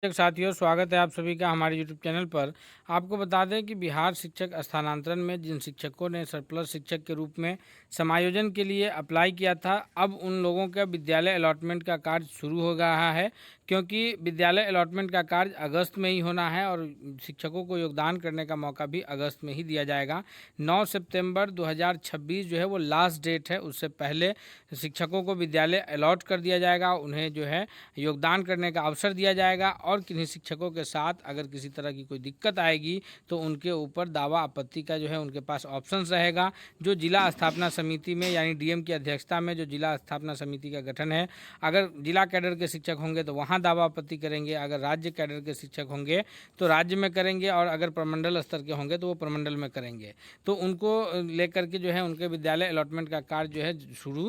शिक्षक साथियों, स्वागत है आप सभी का हमारे यूट्यूब चैनल पर। आपको बता दें कि बिहार शिक्षक स्थानांतरण में जिन शिक्षकों ने सरप्लस शिक्षक के रूप में समायोजन के लिए अप्लाई किया था, अब उन लोगों का विद्यालय अलॉटमेंट का कार्य शुरू हो रहा है। क्योंकि विद्यालय अलॉटमेंट का कार्य अगस्त में ही होना है और शिक्षकों को योगदान करने का मौका भी अगस्त में ही दिया जाएगा। 9 सितंबर 2026 जो है वो लास्ट डेट है। उससे पहले शिक्षकों को विद्यालय अलॉट कर दिया जाएगा, उन्हें जो है योगदान करने का अवसर दिया जाएगा। और किन्हीं शिक्षकों के साथ अगर किसी तरह की कोई दिक्कत आएगी तो उनके ऊपर दावा आपत्ति का जो है उनके पास ऑप्शन रहेगा। जो जिला स्थापना समिति में यानी डीएम की अध्यक्षता में जो जिला स्थापना समिति का गठन है, अगर जिला कैडर के शिक्षक होंगे तो वहाँ दावा आपत्ति करेंगे, अगर राज्य कैडर के शिक्षक होंगे तो राज्य में करेंगे, और अगर प्रमंडल स्तर के होंगे तो वो प्रमंडल में करेंगे। तो उनको लेकर के जो है उनके विद्यालय अलॉटमेंट का कार्य जो है शुरू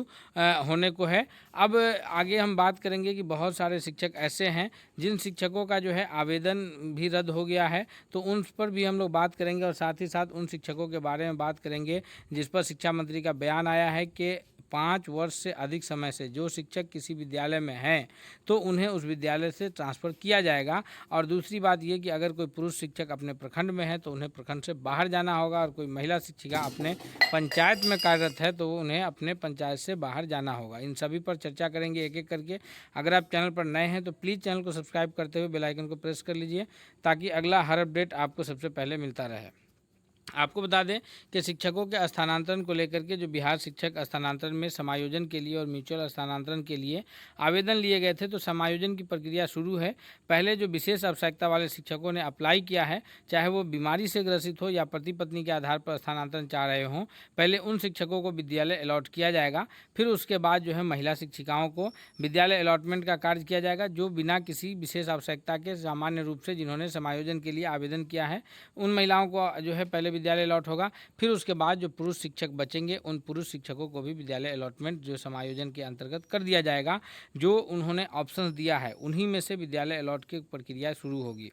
होने को है। अब आगे हम बात करेंगे कि बहुत सारे शिक्षक ऐसे हैं जिन शिक्षकों का जो है आवेदन भी रद्द हो गया है, तो उन पर भी हम लोग बात करेंगे। और साथ ही साथ उन शिक्षकों के बारे में बात करेंगे जिस पर शिक्षा मंत्री का बयान आया है कि 5 वर्ष से अधिक समय से जो शिक्षक किसी विद्यालय में हैं तो उन्हें उस विद्यालय से ट्रांसफ़र किया जाएगा। और दूसरी बात ये कि अगर कोई पुरुष शिक्षक अपने प्रखंड में है तो उन्हें प्रखंड से बाहर जाना होगा, और कोई महिला शिक्षिका अपने पंचायत में कार्यरत है तो उन्हें अपने पंचायत से बाहर जाना होगा। इन सभी पर चर्चा करेंगे एक एक करके। अगर आप चैनल पर नए हैं तो प्लीज़ चैनल को सब्सक्राइब करते हुए बेल आइकन को प्रेस कर लीजिए, ताकि अगला हर अपडेट आपको सबसे पहले मिलता रहे। आपको बता दें कि शिक्षकों के स्थानांतरण को लेकर के जो बिहार शिक्षक स्थानांतरण में समायोजन के लिए और म्यूचुअल स्थानांतरण के लिए आवेदन लिए गए थे, तो समायोजन की प्रक्रिया शुरू है। पहले जो विशेष आवश्यकता वाले शिक्षकों ने अप्लाई किया है, चाहे वो बीमारी से ग्रसित हो या पति पत्नी के आधार पर स्थानांतरण चाह रहे हों, पहले उन शिक्षकों को विद्यालय अलॉट किया जाएगा। फिर उसके बाद जो है महिला शिक्षिकाओं को विद्यालय अलॉटमेंट का कार्य किया जाएगा, जो बिना किसी विशेष आवश्यकता के सामान्य रूप से जिन्होंने समायोजन के लिए आवेदन किया है उन महिलाओं को जो है पहले विद्यालय अलॉट होगा। फिर उसके बाद जो पुरुष शिक्षक बचेंगे उन पुरुष शिक्षकों को भी विद्यालय अलॉटमेंट जो समायोजन के अंतर्गत कर दिया जाएगा। जो उन्होंने ऑप्शंस दिया है उन्हीं में से विद्यालय अलॉट की प्रक्रिया शुरू होगी।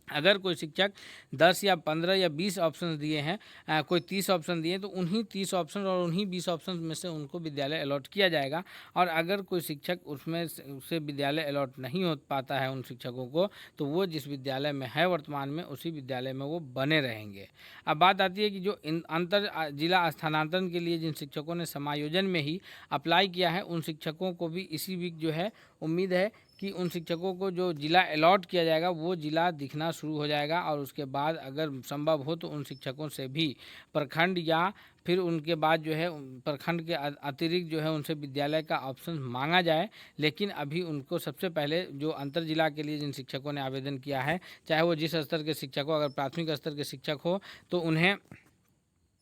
अगर कोई शिक्षक 10 या 15 या 20 ऑप्शन दिए हैं, कोई 30 ऑप्शन दिए तो उन्हीं 30 ऑप्शन और उन्हीं 20 ऑप्शन में से उनको विद्यालय अलॉट किया जाएगा। और अगर कोई शिक्षक उसमें से विद्यालय अलॉट नहीं हो पाता है उन शिक्षकों को, तो वो जिस विद्यालय में है वर्तमान में उसी विद्यालय में वो बने रहेंगे। अब बात आती है कि जो अंतर जिला स्थानांतरण के लिए जिन शिक्षकों ने समायोजन में ही अप्लाई किया है उन शिक्षकों को भी इसी वीक जो है उम्मीद है कि उन शिक्षकों को जो ज़िला अलॉट किया जाएगा वो ज़िला दिखना शुरू हो जाएगा। और उसके बाद अगर संभव हो तो उन शिक्षकों से भी प्रखंड या फिर उनके बाद जो है प्रखंड के अतिरिक्त जो है उनसे विद्यालय का ऑप्शन मांगा जाए। लेकिन अभी उनको सबसे पहले जो अंतर जिला के लिए जिन शिक्षकों ने आवेदन किया है, चाहे वो जिस स्तर के शिक्षक हो, अगर प्राथमिक स्तर के शिक्षक हो तो उन्हें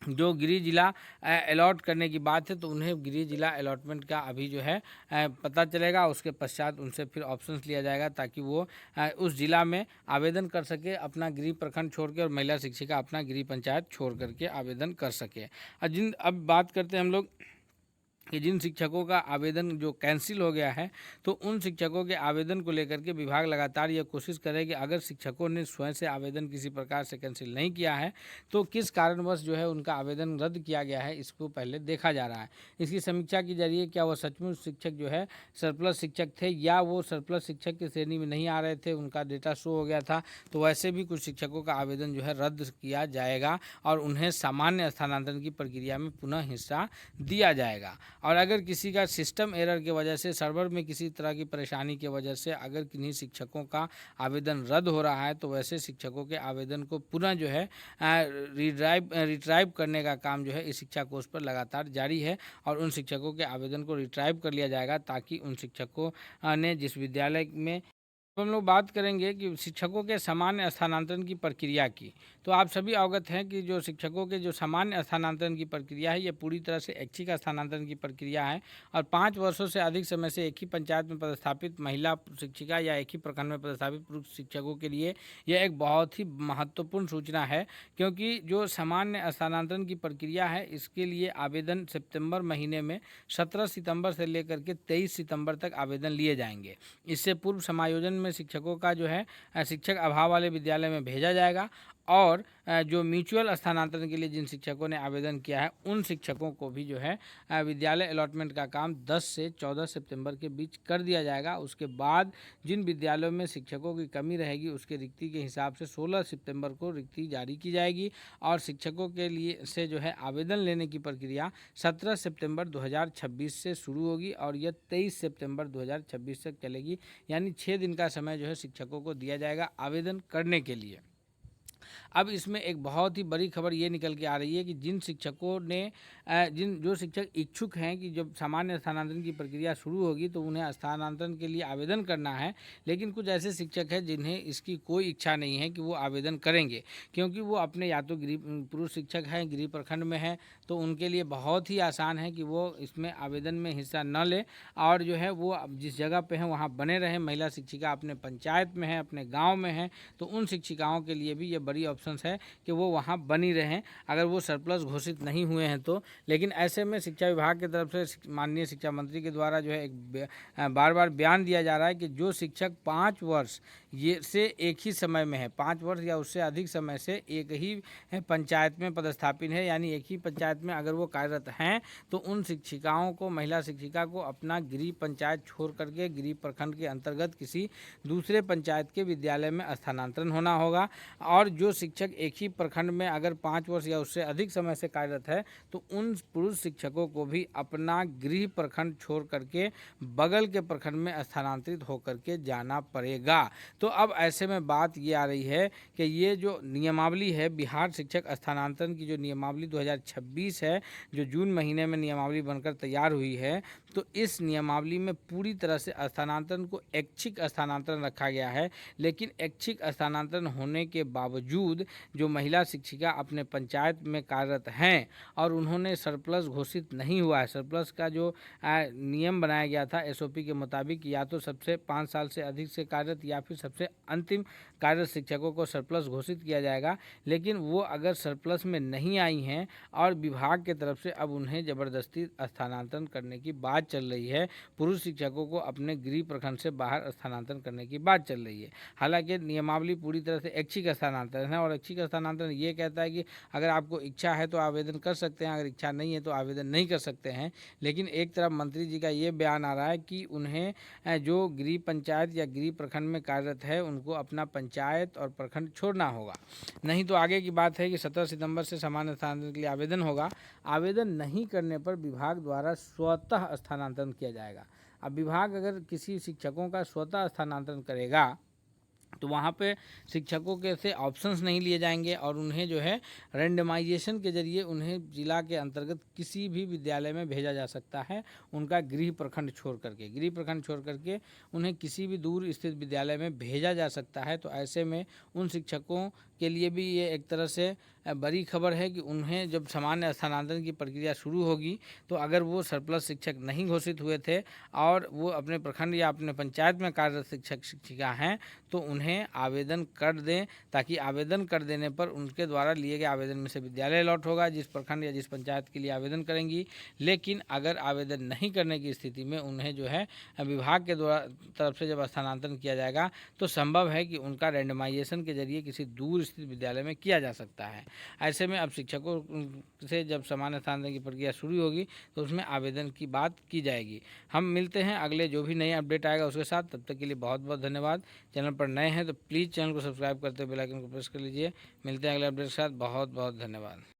जो गृह जिला अलॉट करने की बात है तो उन्हें गृह जिला अलॉटमेंट का अभी जो है पता चलेगा। उसके पश्चात उनसे फिर ऑप्शंस लिया जाएगा ताकि वो उस जिला में आवेदन कर सके, अपना गृह प्रखंड छोड़ के, और महिला शिक्षिका अपना गृह पंचायत छोड़ करके आवेदन कर सके। अब बात करते हैं हम लोग कि जिन शिक्षकों का आवेदन जो कैंसिल हो गया है, तो उन शिक्षकों के आवेदन को लेकर के विभाग लगातार ये कोशिश करे कि अगर शिक्षकों ने स्वयं से आवेदन किसी प्रकार से कैंसिल नहीं किया है तो किस कारणवश जो है उनका आवेदन रद्द किया गया है, इसको पहले देखा जा रहा है। इसकी समीक्षा की जा रही है, क्या वो सचमुच शिक्षक जो है सरप्लस शिक्षक थे या वो सरप्लस शिक्षक की श्रेणी में नहीं आ रहे थे, उनका डेटा शो हो गया था। तो वैसे भी कुछ शिक्षकों का आवेदन जो है रद्द किया जाएगा और उन्हें सामान्य स्थानांतरण की प्रक्रिया में पुनः हिस्सा दिया जाएगा। और अगर किसी का सिस्टम एरर की वजह से, सर्वर में किसी तरह की परेशानी की वजह से अगर किन्हीं शिक्षकों का आवेदन रद्द हो रहा है, तो वैसे शिक्षकों के आवेदन को पुनः जो है रिट्राइव करने का काम जो है इस शिक्षा कोष पर लगातार जारी है। और उन शिक्षकों के आवेदन को रिट्राइव कर लिया जाएगा ताकि उन शिक्षकों ने जिस विद्यालय में हम लोग बात करेंगे कि शिक्षकों के सामान्य स्थानांतरण की प्रक्रिया की। तो आप सभी अवगत हैं कि जो शिक्षकों के जो सामान्य स्थानांतरण की प्रक्रिया है ये पूरी तरह से ऐच्छिक स्थानांतरण की प्रक्रिया है। और 5 वर्षों से अधिक समय से एक ही पंचायत में पदस्थापित महिला शिक्षिका या एक ही प्रखंड में पदस्थापित पुरुष शिक्षकों के लिए यह एक बहुत ही महत्वपूर्ण सूचना है, क्योंकि जो सामान्य स्थानांतरण की प्रक्रिया है इसके लिए आवेदन सितंबर महीने में 17 सितंबर से लेकर के 23 सितंबर तक आवेदन लिए जाएंगे। इससे पूर्व समायोजन में शिक्षकों का जो है शिक्षक अभाव वाले विद्यालय में भेजा जाएगा और जो म्यूचुअल स्थानांतरण के लिए जिन शिक्षकों ने आवेदन किया है उन शिक्षकों को भी जो है विद्यालय अलॉटमेंट का काम 10 से 14 सितंबर के बीच कर दिया जाएगा। उसके बाद जिन विद्यालयों में शिक्षकों की कमी रहेगी उसके रिक्ति के हिसाब से 16 सितंबर को रिक्ति जारी की जाएगी और शिक्षकों के लिए से जो है आवेदन लेने की प्रक्रिया 17 सितंबर 2026 से शुरू होगी और यह 23 सितंबर 2026 तक चलेगी। यानी 6 दिन का समय जो है शिक्षकों को दिया जाएगा आवेदन करने के लिए। अब इसमें एक बहुत ही बड़ी खबर ये निकल के आ रही है कि जिन शिक्षकों ने जो शिक्षक इच्छुक हैं कि जब सामान्य स्थानांतरण की प्रक्रिया शुरू होगी तो उन्हें स्थानांतरण के लिए आवेदन करना है, लेकिन कुछ ऐसे शिक्षक हैं जिन्हें इसकी कोई इच्छा नहीं है कि वो आवेदन करेंगे, क्योंकि वो अपने या तो गृह पुरुष शिक्षक हैं, गृह प्रखंड में हैं, तो उनके लिए बहुत ही आसान है कि वो इसमें आवेदन में हिस्सा न ले और जो है वो जिस जगह पे हैं वहाँ बने रहें। महिला शिक्षिका अपने पंचायत में है, अपने गाँव में है, तो उन शिक्षिकाओं के लिए भी ये बड़ी ऑप्शंस है कि वो वहाँ बनी रहें अगर वो सरप्लस घोषित नहीं हुए हैं तो। लेकिन ऐसे में शिक्षा विभाग की तरफ से माननीय शिक्षा मंत्री के द्वारा जो है एक बार बार बयान दिया जा रहा है कि जो शिक्षक 5 वर्ष ये से एक ही समय में है, 5 वर्ष या उससे अधिक समय से एक ही पंचायत में पदस्थापित है, यानी एक ही पंचायत में अगर वो कार्यरत हैं तो उन शिक्षिकाओं को, महिला शिक्षिका को अपना गृह पंचायत छोड़ करके गृह प्रखंड के अंतर्गत किसी दूसरे पंचायत के विद्यालय में स्थानांतरण होना होगा। और जो शिक्षक एक ही प्रखंड में अगर 5 वर्ष या उससे अधिक समय से कार्यरत है तो उन पुरुष शिक्षकों को भी अपना गृह प्रखंड छोड़ करके बगल के प्रखंड में स्थानांतरित होकर के जाना पड़ेगा। तो अब ऐसे में बात ये आ रही है कि ये जो नियमावली है, बिहार शिक्षक स्थानांतरण की जो नियमावली 2026 है, जो जून महीने में नियमावली बनकर तैयार हुई है, तो इस नियमावली में पूरी तरह से स्थानांतरण को ऐच्छिक स्थानांतरण रखा गया है। लेकिन ऐच्छिक स्थानांतरण होने के बावजूद जो महिला शिक्षिका अपने पंचायत में कार्यरत हैं और उन्होंने सरप्लस घोषित नहीं हुआ है, सरप्लस का जो नियम बनाया गया था एसओपी के मुताबिक, या तो सबसे 5 साल से अधिक से कार्यरत या फिर सबसे अंतिम कार्यरत शिक्षकों को सरप्लस घोषित किया जाएगा। लेकिन वो अगर सरप्लस में नहीं आई हैं और विभाग के तरफ से अब उन्हें ज़बरदस्ती स्थानांतरण करने की बात चल रही है, पुरुष शिक्षकों को अपने गृह प्रखंड से बाहर स्थानांतरण करने की बात चल रही है। हालांकि नियमावली पूरी तरह से ऐच्छिक स्थानांतरण है और ऐच्छिक स्थानांतरण ये कहता है कि अगर आपको इच्छा है तो आवेदन कर सकते हैं, अगर इच्छा नहीं है तो आवेदन नहीं कर सकते हैं। लेकिन एक तरफ मंत्री जी का ये बयान आ रहा है कि उन्हें जो गृह पंचायत या गृह प्रखंड में कार्यरत है उनको अपना पंचायत और प्रखंड छोड़ना होगा, नहीं तो आगे की बात है कि 17 सितंबर से सामान्य स्थानांतरण के लिए आवेदन होगा। आवेदन नहीं करने पर विभाग द्वारा स्वतः स्थानांतरण किया जाएगा। अब विभाग अगर किसी शिक्षकों का स्वतः स्थानांतरण करेगा तो वहाँ पे शिक्षकों के से ऑप्शंस नहीं लिए जाएंगे और उन्हें जो है रैंडमाइजेशन के जरिए उन्हें जिला के अंतर्गत किसी भी विद्यालय में भेजा जा सकता है, उनका गृह प्रखंड छोड़ करके उन्हें किसी भी दूर स्थित विद्यालय में भेजा जा सकता है। तो ऐसे में उन शिक्षकों के लिए भी ये एक तरह से बड़ी खबर है कि उन्हें जब सामान्य स्थानांतरण की प्रक्रिया शुरू होगी तो अगर वो सरप्लस शिक्षक नहीं घोषित हुए थे और वो अपने प्रखंड या अपने पंचायत में कार्यरत शिक्षक शिक्षिका हैं तो उन्हें आवेदन कर दें, ताकि आवेदन कर देने पर उनके द्वारा लिए गए आवेदन में से विद्यालय अलॉट होगा जिस प्रखंड या जिस पंचायत के लिए आवेदन करेंगी। लेकिन अगर आवेदन नहीं करने की स्थिति में उन्हें जो है विभाग के द्वारा तरफ से जब स्थानांतरण किया जाएगा तो संभव है कि उनका रैंडमाइजेशन के जरिए किसी दूर स्थित विद्यालय में किया जा सकता है। ऐसे में अब शिक्षकों से जब सामान्य स्थानांतरण की प्रक्रिया शुरू होगी तो उसमें आवेदन की बात की जाएगी। हम मिलते हैं अगले जो भी नई अपडेट आएगा उसके साथ, तब तक के लिए बहुत बहुत धन्यवाद। चैनल पर नए हैं तो प्लीज़ चैनल को सब्सक्राइब करते हुए बेल आइकन को प्रेस कर लीजिए। मिलते हैं अगले अपडेट के साथ, बहुत बहुत धन्यवाद।